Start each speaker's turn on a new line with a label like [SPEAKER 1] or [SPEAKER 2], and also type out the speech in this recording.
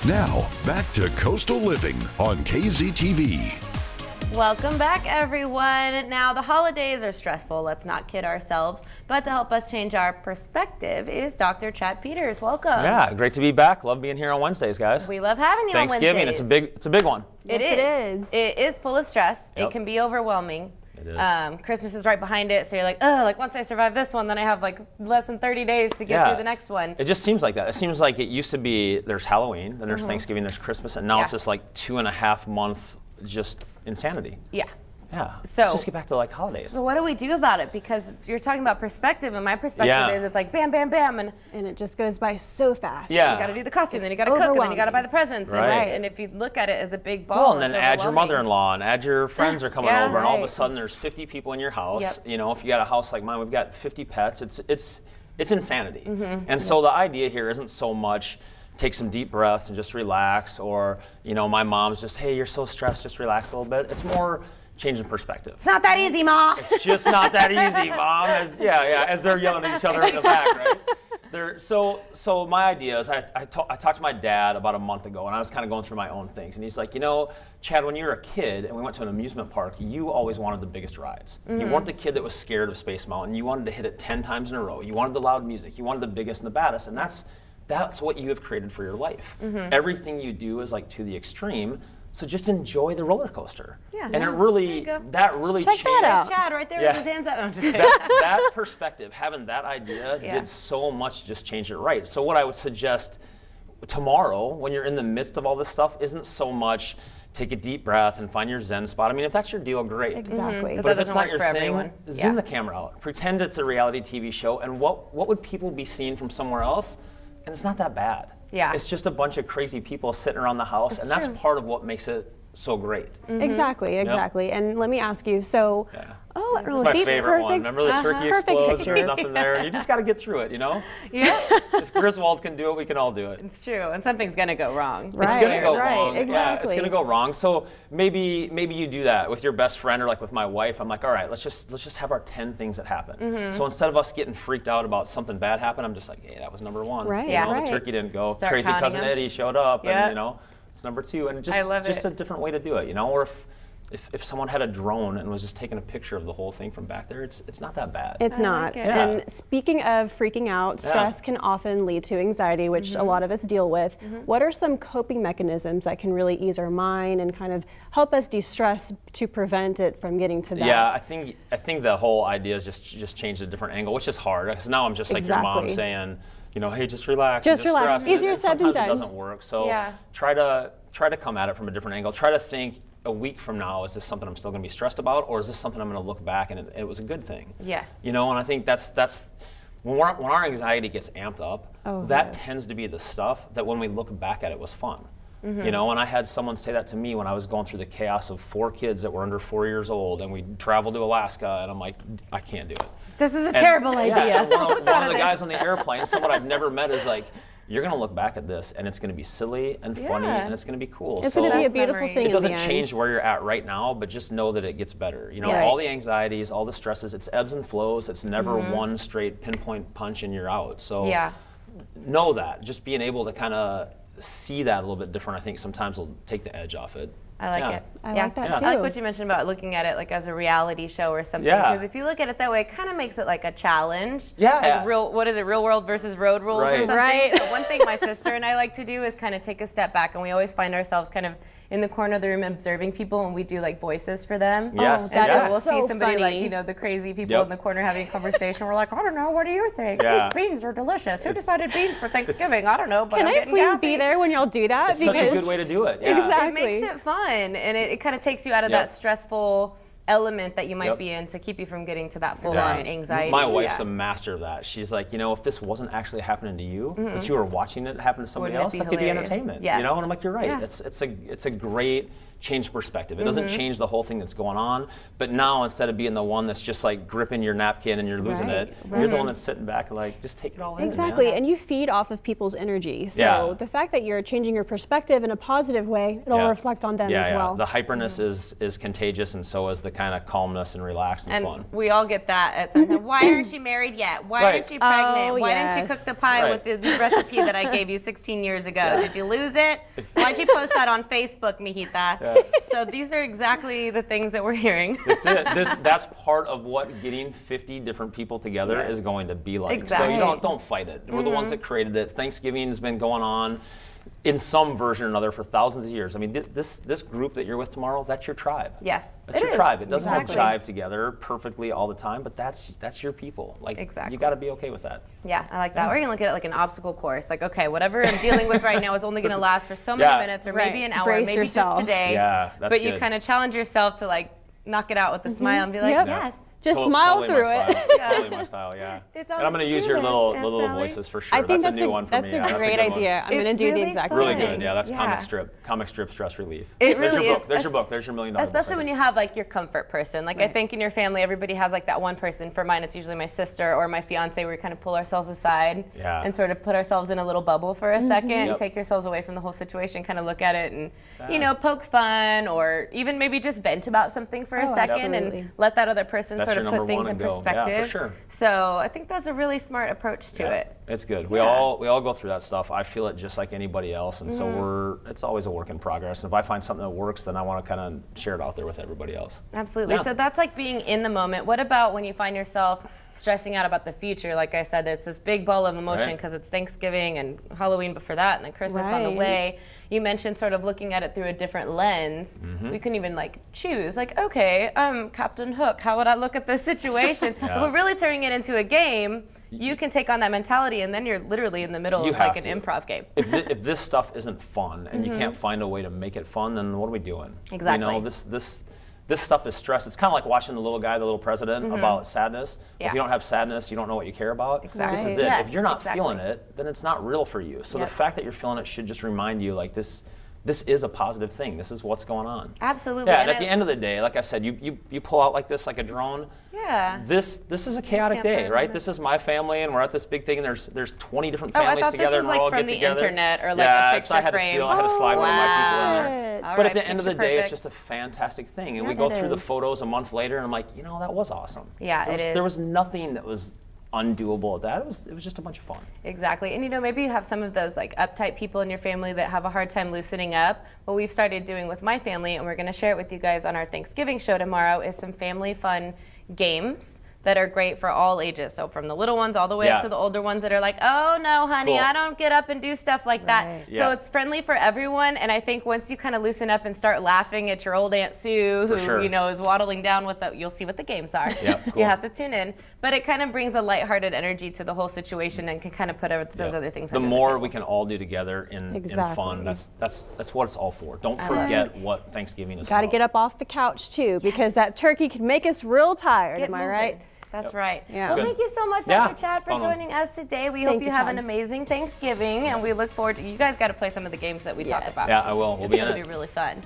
[SPEAKER 1] Now, back to Coastal Living on KZTV.
[SPEAKER 2] Welcome back, everyone. Now, the holidays are stressful, let's not kid ourselves, but to help us change our perspective is Dr. Chad Peters. Welcome.
[SPEAKER 3] Yeah, great to be back. Love being here on Wednesdays, guys.
[SPEAKER 2] We love having you on Wednesdays.
[SPEAKER 3] Thanksgiving, it's a big one.
[SPEAKER 2] It is. It is full of stress.
[SPEAKER 3] Yep.
[SPEAKER 2] It can be overwhelming.
[SPEAKER 3] It is.
[SPEAKER 2] Christmas is right behind it, so you're like, oh, like once I survive this one, then I have like less than 30 days to get through the next one.
[SPEAKER 3] It just seems like that. It seems like it used to be there's Halloween, then there's Thanksgiving, there's Christmas, and now it's just like 2.5 month just insanity.
[SPEAKER 2] Yeah.
[SPEAKER 3] Yeah.
[SPEAKER 2] So
[SPEAKER 3] let's just get back to like holidays.
[SPEAKER 2] So what do we do about it? Because you're talking about perspective, and my perspective is it's like bam, bam, bam, and
[SPEAKER 4] it just goes by so fast.
[SPEAKER 3] Yeah.
[SPEAKER 2] you got to do the costume, then you got to cook, and then you got to buy the presents,
[SPEAKER 3] right.
[SPEAKER 2] And if you look at it as a big ball,
[SPEAKER 3] well, and then
[SPEAKER 2] it's
[SPEAKER 3] add your
[SPEAKER 2] overwhelming.
[SPEAKER 3] mother-in-law and add your friends are coming
[SPEAKER 2] Yeah,
[SPEAKER 3] over, and all of a
[SPEAKER 2] right.
[SPEAKER 3] sudden there's 50 people in your house.
[SPEAKER 2] Yep.
[SPEAKER 3] You know, if you got a house like mine, we've got 50 pets. It's insanity. And so the idea here isn't so much take some deep breaths and just relax, or you know, my mom's just, hey, you're so stressed, just relax a little bit. It's more changing perspective.
[SPEAKER 2] It's not that easy, Ma.
[SPEAKER 3] It's just not that easy, Mom. As they're yelling at each other in the back, right? So my idea is I talked to my dad about a month ago, and I was kind of going through my own things, and he's like, you know, Chad, when you were a kid and we went to an amusement park, you always wanted the biggest rides. You weren't the kid that was scared of Space Mountain. You wanted to hit it 10 times in a row. You wanted the loud music. You wanted the biggest and the baddest, and that's what you have created for your life. Everything you do is like to the extreme. So just enjoy the roller coaster.
[SPEAKER 2] Yeah.
[SPEAKER 3] And it really, that really
[SPEAKER 4] Check
[SPEAKER 3] changed.
[SPEAKER 4] that out.
[SPEAKER 2] Chad right there
[SPEAKER 3] Yeah.
[SPEAKER 2] with his hands up. I'm just kidding.
[SPEAKER 3] that perspective, having that idea did so much just change it right. So what I would suggest tomorrow, when you're in the midst of all this stuff, isn't so much take a deep breath and find your Zen spot. I mean, if that's your deal, great.
[SPEAKER 4] Exactly.
[SPEAKER 3] But if
[SPEAKER 2] that
[SPEAKER 3] it's
[SPEAKER 2] doesn't
[SPEAKER 3] not
[SPEAKER 2] work
[SPEAKER 3] your
[SPEAKER 2] for
[SPEAKER 3] thing,
[SPEAKER 2] everyone.
[SPEAKER 3] zoom the camera out. Pretend it's a reality TV show, and what would people be seeing from somewhere else? And it's not that bad.
[SPEAKER 2] Yeah.
[SPEAKER 3] It's just a bunch of crazy people sitting around the house, and that's part of what makes it so great.
[SPEAKER 4] Exactly. And let me ask you, so,
[SPEAKER 3] It's my favorite one. Remember the turkey
[SPEAKER 4] perfect
[SPEAKER 3] explodes and
[SPEAKER 4] picture.
[SPEAKER 3] there's nothing there, and you just got to get through it, you know?
[SPEAKER 2] Yeah.
[SPEAKER 3] If Griswold can do it, we can all do it.
[SPEAKER 2] It's true, and something's gonna go wrong.
[SPEAKER 3] It's gonna go
[SPEAKER 4] right,
[SPEAKER 3] wrong. Yeah, it's
[SPEAKER 4] exactly.
[SPEAKER 3] gonna go wrong. So maybe you do that with your best friend or like with my wife. I'm like, all right, let's just have our 10 things that happen. So instead of us getting freaked out about something bad happened, I'm just like, hey, that was number 1.
[SPEAKER 4] Right,
[SPEAKER 3] You know,
[SPEAKER 4] right.
[SPEAKER 3] the turkey didn't go.
[SPEAKER 2] Start
[SPEAKER 3] Crazy
[SPEAKER 2] counting
[SPEAKER 3] cousin
[SPEAKER 2] them.
[SPEAKER 3] Eddie showed up,
[SPEAKER 2] Yeah.
[SPEAKER 3] and you know, it's number 2. And
[SPEAKER 2] I love
[SPEAKER 3] just
[SPEAKER 2] it.
[SPEAKER 3] a different way to do it, you know. Or if someone had a drone and was just taking a picture of the whole thing from back there, it's not that bad.
[SPEAKER 4] It's not.
[SPEAKER 2] it.
[SPEAKER 3] Yeah.
[SPEAKER 4] And speaking of freaking out, stress can often lead to anxiety, which a lot of us deal with. What are some coping mechanisms that can really ease our mind and kind of help us de-stress to prevent it from getting to that?
[SPEAKER 3] Yeah, I think the whole idea is just change a different angle, which is hard because now I'm just like your mom
[SPEAKER 4] Exactly.
[SPEAKER 3] saying, you know, hey, just relax.
[SPEAKER 4] Just
[SPEAKER 3] and
[SPEAKER 4] relax.
[SPEAKER 3] stress. And
[SPEAKER 4] Easier said than
[SPEAKER 3] sometimes
[SPEAKER 4] done.
[SPEAKER 3] it doesn't work. So
[SPEAKER 2] Yeah.
[SPEAKER 3] try to come at it from a different angle. Try to think a week from now, is this something I'm still going to be stressed about, or is this something I'm going to look back and it was a good thing?
[SPEAKER 2] Yes.
[SPEAKER 3] You know, and I think that's when our anxiety gets amped up, that tends to be the stuff that when we look back at it was fun. You know, and I had someone say that to me when I was going through the chaos of 4 kids that were under 4 years old, and we traveled to Alaska, and I'm like, I can't do it.
[SPEAKER 2] This is a
[SPEAKER 3] And-
[SPEAKER 2] terrible
[SPEAKER 3] yeah,
[SPEAKER 2] idea.
[SPEAKER 3] and one of the guys on the airplane, someone I've never met, is like, you're gonna look back at this and it's gonna be silly and funny
[SPEAKER 2] Yeah.
[SPEAKER 3] and it's gonna be cool.
[SPEAKER 4] It's
[SPEAKER 3] so
[SPEAKER 4] going to be a
[SPEAKER 2] Best
[SPEAKER 4] beautiful
[SPEAKER 2] memory.
[SPEAKER 4] thing
[SPEAKER 3] it
[SPEAKER 4] in
[SPEAKER 3] doesn't
[SPEAKER 4] the end.
[SPEAKER 3] change where you're at right now, but just know that it gets better. You know,
[SPEAKER 2] Yes.
[SPEAKER 3] all the anxieties, all the stresses, it's ebbs and flows. It's never one straight pinpoint punch and you're out. So
[SPEAKER 2] Yeah.
[SPEAKER 3] know that. Just being able to kind of see that a little bit different, I think sometimes will take the edge off it.
[SPEAKER 2] I like
[SPEAKER 3] Yeah.
[SPEAKER 2] it.
[SPEAKER 4] I like that
[SPEAKER 2] I like
[SPEAKER 4] too.
[SPEAKER 2] what you mentioned about looking at it like as a reality show or something.
[SPEAKER 3] Yeah.
[SPEAKER 2] Because if you look at it that way, it kind of makes it like a challenge.
[SPEAKER 3] Yeah.
[SPEAKER 2] Like what is it, real world versus road rules or
[SPEAKER 3] Right.
[SPEAKER 2] something?
[SPEAKER 4] Right.
[SPEAKER 2] So one thing my sister and I like to do is kind of take a step back, and we always find ourselves kind of in the corner of the room observing people, and we do like voices for them.
[SPEAKER 3] Yes.
[SPEAKER 2] And
[SPEAKER 4] that
[SPEAKER 2] so
[SPEAKER 4] is
[SPEAKER 2] we'll
[SPEAKER 4] so
[SPEAKER 2] see somebody like,
[SPEAKER 4] funny.
[SPEAKER 2] you know, the crazy people
[SPEAKER 3] Yep.
[SPEAKER 2] in the corner having a conversation. We're like, I don't know, what do you think?
[SPEAKER 3] Yeah.
[SPEAKER 2] These beans are delicious. Who decided beans for Thanksgiving? I don't know, but
[SPEAKER 4] Can
[SPEAKER 2] I'm
[SPEAKER 4] I
[SPEAKER 2] getting
[SPEAKER 4] please
[SPEAKER 2] gassy.
[SPEAKER 4] be there when y'all do that?
[SPEAKER 3] It's such a good way to do it. Yeah.
[SPEAKER 4] Exactly.
[SPEAKER 2] It makes it fun, and it kind of takes you out of
[SPEAKER 3] Yep.
[SPEAKER 2] that stressful element that you might
[SPEAKER 3] Yep.
[SPEAKER 2] be in to keep you from getting to that full
[SPEAKER 3] Yeah.
[SPEAKER 2] on anxiety.
[SPEAKER 3] My wife's
[SPEAKER 2] Yeah.
[SPEAKER 3] a master of that. She's like, you know, if this wasn't actually happening to you, but you were watching it happen to somebody
[SPEAKER 2] Wouldn't it
[SPEAKER 3] else,
[SPEAKER 2] be
[SPEAKER 3] that could be
[SPEAKER 2] hilarious?
[SPEAKER 3] entertainment.
[SPEAKER 2] Yes.
[SPEAKER 3] You know, and I'm like, you're right.
[SPEAKER 2] Yeah.
[SPEAKER 3] It's a great change perspective. It doesn't change the whole thing that's going on. But now instead of being the one that's just like gripping your napkin and you're losing it, you're the one that's sitting back and like, just take it all in.
[SPEAKER 4] Exactly,
[SPEAKER 3] Man.
[SPEAKER 4] and you feed off of people's energy. So
[SPEAKER 3] Yeah.
[SPEAKER 4] the fact that you're changing your perspective in a positive way, it'll reflect on them as well.
[SPEAKER 3] The hyperness is contagious, and so is the kind of calmness and relaxed and,
[SPEAKER 2] And
[SPEAKER 3] fun.
[SPEAKER 2] we all get that at some time. Why aren't you married yet? Why aren't you pregnant?
[SPEAKER 4] Oh,
[SPEAKER 2] Why didn't you
[SPEAKER 4] yes.
[SPEAKER 2] cook the pie with the recipe that I gave you 16 years ago? Did you lose it? Why'd you post that on Facebook, Mijita? So these are exactly the things that we're hearing.
[SPEAKER 3] That's it. That's part of what getting 50 different people together is going to be like.
[SPEAKER 2] Exactly.
[SPEAKER 3] So you don't fight it. We're the ones that created it. Thanksgiving has been going on in some version or another for thousands of years. I mean, this group that you're with tomorrow, that's your tribe.
[SPEAKER 2] Yes,
[SPEAKER 3] That's
[SPEAKER 2] it
[SPEAKER 3] your
[SPEAKER 2] is.
[SPEAKER 3] tribe. It doesn't
[SPEAKER 2] Exactly.
[SPEAKER 3] all jive together perfectly all the time, but that's your people. Like,
[SPEAKER 2] Exactly.
[SPEAKER 3] you got to be okay with that.
[SPEAKER 2] Yeah, I like that. We're gonna look at it like an obstacle course. Like, okay, whatever I'm dealing with right now is only gonna last for so many minutes, or maybe an hour,
[SPEAKER 4] Brace
[SPEAKER 2] maybe
[SPEAKER 4] yourself.
[SPEAKER 2] just today.
[SPEAKER 3] Yeah, that's
[SPEAKER 2] but you
[SPEAKER 3] good.
[SPEAKER 2] kind of challenge yourself to like knock it out with a smile and be like,
[SPEAKER 4] Yep.
[SPEAKER 2] yes.
[SPEAKER 4] Just smile
[SPEAKER 3] Totally
[SPEAKER 4] through
[SPEAKER 3] my
[SPEAKER 4] it.
[SPEAKER 3] style. Totally my style, yeah.
[SPEAKER 2] It's
[SPEAKER 3] And
[SPEAKER 2] on
[SPEAKER 3] I'm
[SPEAKER 2] the
[SPEAKER 3] going to use
[SPEAKER 2] to-do
[SPEAKER 3] your
[SPEAKER 2] list,
[SPEAKER 3] little
[SPEAKER 2] Aunt
[SPEAKER 3] little
[SPEAKER 2] Sally.
[SPEAKER 3] voices for sure.
[SPEAKER 4] I think
[SPEAKER 3] that's a new one for
[SPEAKER 4] that's
[SPEAKER 3] me.
[SPEAKER 4] a
[SPEAKER 3] Yeah, that's
[SPEAKER 4] great
[SPEAKER 3] good one.
[SPEAKER 4] idea. I'm going to
[SPEAKER 2] It's
[SPEAKER 4] do the
[SPEAKER 2] really
[SPEAKER 4] exact
[SPEAKER 2] fun.
[SPEAKER 3] Really
[SPEAKER 4] same
[SPEAKER 3] good.
[SPEAKER 4] thing.
[SPEAKER 3] Yeah, that's
[SPEAKER 2] Yeah.
[SPEAKER 3] comic strip stress relief.
[SPEAKER 2] It
[SPEAKER 3] There's
[SPEAKER 2] really
[SPEAKER 3] your book.
[SPEAKER 2] is.
[SPEAKER 3] There's your book. There's your $1 million book.
[SPEAKER 2] Especially when you have like your comfort person. Like I think in your family, everybody has like that one person. For mine, it's usually my sister or my fiance, where we kind of pull ourselves aside
[SPEAKER 3] Yeah.
[SPEAKER 2] and sort of put ourselves in a little bubble for a second, and
[SPEAKER 3] Yep.
[SPEAKER 2] take yourselves away from the whole situation, kind of look at it and, you know, poke fun, or even maybe just vent about something for a second
[SPEAKER 4] absolutely.
[SPEAKER 2] and let that other person
[SPEAKER 3] That's
[SPEAKER 2] sort of
[SPEAKER 3] your
[SPEAKER 2] put
[SPEAKER 3] number
[SPEAKER 2] things
[SPEAKER 3] one
[SPEAKER 2] in
[SPEAKER 3] and go. Yeah, for
[SPEAKER 2] perspective.
[SPEAKER 3] sure.
[SPEAKER 2] So I think that's a really smart approach to
[SPEAKER 3] Yeah,
[SPEAKER 2] it.
[SPEAKER 3] It's good. We
[SPEAKER 2] Yeah.
[SPEAKER 3] all go through that stuff. I feel it just like anybody else, and so it's always a work in progress. And if I find something that works, then I want to kind of share it out there with everybody else.
[SPEAKER 2] Absolutely.
[SPEAKER 3] Yeah.
[SPEAKER 2] So that's like being in the moment. What about when you find yourself stressing out about the future? Like I said, it's this big ball of emotion
[SPEAKER 3] Right.
[SPEAKER 2] because it's Thanksgiving and Halloween before that, and then Christmas on the
[SPEAKER 4] Right.
[SPEAKER 2] way. You mentioned sort of looking at it through a different lens.
[SPEAKER 3] Mm-hmm.
[SPEAKER 2] We couldn't even like choose, like, okay, Captain Hook, how would I look at this situation? If we're really turning it into a game, you can take on that mentality, and then you're literally in the middle
[SPEAKER 3] You
[SPEAKER 2] of like
[SPEAKER 3] have
[SPEAKER 2] an
[SPEAKER 3] to.
[SPEAKER 2] improv game.
[SPEAKER 3] If this stuff isn't fun and you can't find a way to make it fun, then what are we doing?
[SPEAKER 2] Exactly.
[SPEAKER 3] You know, this stuff is stress. It's kind of like watching the little guy, the little president, about sadness.
[SPEAKER 2] Yeah.
[SPEAKER 3] If you don't have sadness, you don't know what you care about.
[SPEAKER 2] Exactly.
[SPEAKER 3] This is
[SPEAKER 4] Right.
[SPEAKER 3] it.
[SPEAKER 2] Yes,
[SPEAKER 3] If you're not
[SPEAKER 2] exactly.
[SPEAKER 3] feeling it, then it's not real for you. So
[SPEAKER 2] Yep.
[SPEAKER 3] the fact that you're feeling it should just remind you, like, this is a positive thing. This is what's going on.
[SPEAKER 2] Absolutely.
[SPEAKER 3] Yeah,
[SPEAKER 2] And
[SPEAKER 3] and at the end of the day, like I said, you pull out like this, like a drone.
[SPEAKER 2] Yeah.
[SPEAKER 3] This is a chaotic
[SPEAKER 2] Can't
[SPEAKER 3] day,
[SPEAKER 2] find
[SPEAKER 3] right?
[SPEAKER 2] it.
[SPEAKER 3] This is my family, and we're at this big thing, and there's 20 different
[SPEAKER 2] Oh, I
[SPEAKER 3] families
[SPEAKER 2] thought this
[SPEAKER 3] together,
[SPEAKER 2] was
[SPEAKER 3] and we're
[SPEAKER 2] like
[SPEAKER 3] all
[SPEAKER 2] from
[SPEAKER 3] get
[SPEAKER 2] the
[SPEAKER 3] together.
[SPEAKER 2] internet or like
[SPEAKER 3] yeah,
[SPEAKER 2] a
[SPEAKER 3] so
[SPEAKER 2] picture
[SPEAKER 3] I had
[SPEAKER 2] frame.
[SPEAKER 3] to steal. I had to slide one of my people in there.
[SPEAKER 2] All
[SPEAKER 3] But
[SPEAKER 2] right,
[SPEAKER 3] at the end of the
[SPEAKER 2] picture
[SPEAKER 3] day, it's
[SPEAKER 2] perfect.
[SPEAKER 3] just a fantastic thing, and
[SPEAKER 4] Yeah,
[SPEAKER 3] we go
[SPEAKER 4] it
[SPEAKER 3] through the
[SPEAKER 4] is.
[SPEAKER 3] photos a month later, and I'm like, that was awesome.
[SPEAKER 2] Yeah,
[SPEAKER 3] there
[SPEAKER 2] it
[SPEAKER 3] was,
[SPEAKER 2] is.
[SPEAKER 3] There was nothing that was undoable at that. It was just a bunch of fun.
[SPEAKER 2] Exactly. And maybe you have some of those like uptight people in your family that have a hard time loosening up. What we've started doing with my family, and we're going to share it with you guys on our Thanksgiving show tomorrow, is some family fun games that are great for all ages. So from the little ones all the way up
[SPEAKER 3] Yeah.
[SPEAKER 2] to the older ones that are like, oh no, honey,
[SPEAKER 3] Cool.
[SPEAKER 2] I don't get up and do stuff like that.
[SPEAKER 4] Right.
[SPEAKER 3] Yeah.
[SPEAKER 2] So it's friendly for everyone. And I think once you kind of loosen up and start laughing at your old Aunt Sue,
[SPEAKER 3] For
[SPEAKER 2] who
[SPEAKER 3] sure.
[SPEAKER 2] is waddling down with you'll see what the games are.
[SPEAKER 3] Yeah, cool.
[SPEAKER 2] You have to tune in. But it kind of brings a lighthearted energy to the whole situation and can kind of put those
[SPEAKER 3] Yeah.
[SPEAKER 2] other things
[SPEAKER 3] The
[SPEAKER 2] under
[SPEAKER 3] more
[SPEAKER 2] table.
[SPEAKER 3] we can all do together in fun,
[SPEAKER 4] Exactly.
[SPEAKER 3] that's what it's all for. Don't forget what Thanksgiving is
[SPEAKER 4] Got to
[SPEAKER 3] about.
[SPEAKER 4] get up off the couch too, because that turkey can make us real tired.
[SPEAKER 2] Get
[SPEAKER 4] Am I
[SPEAKER 2] moving.
[SPEAKER 4] right?
[SPEAKER 2] That's right.
[SPEAKER 4] Yeah.
[SPEAKER 2] Well,
[SPEAKER 3] Good.
[SPEAKER 2] thank you so much,
[SPEAKER 3] Yeah.
[SPEAKER 2] Dr. Chad, for
[SPEAKER 3] Fun one.
[SPEAKER 2] joining us today. We
[SPEAKER 4] Thank
[SPEAKER 2] hope you
[SPEAKER 4] you,
[SPEAKER 2] have an
[SPEAKER 4] Chad.
[SPEAKER 2] amazing Thanksgiving, and we look forward to you guys got to play some of the games that we talked about.
[SPEAKER 3] Yeah, I will. We'll
[SPEAKER 2] It's
[SPEAKER 3] be
[SPEAKER 2] going
[SPEAKER 3] in
[SPEAKER 2] to
[SPEAKER 3] it.
[SPEAKER 2] be really fun.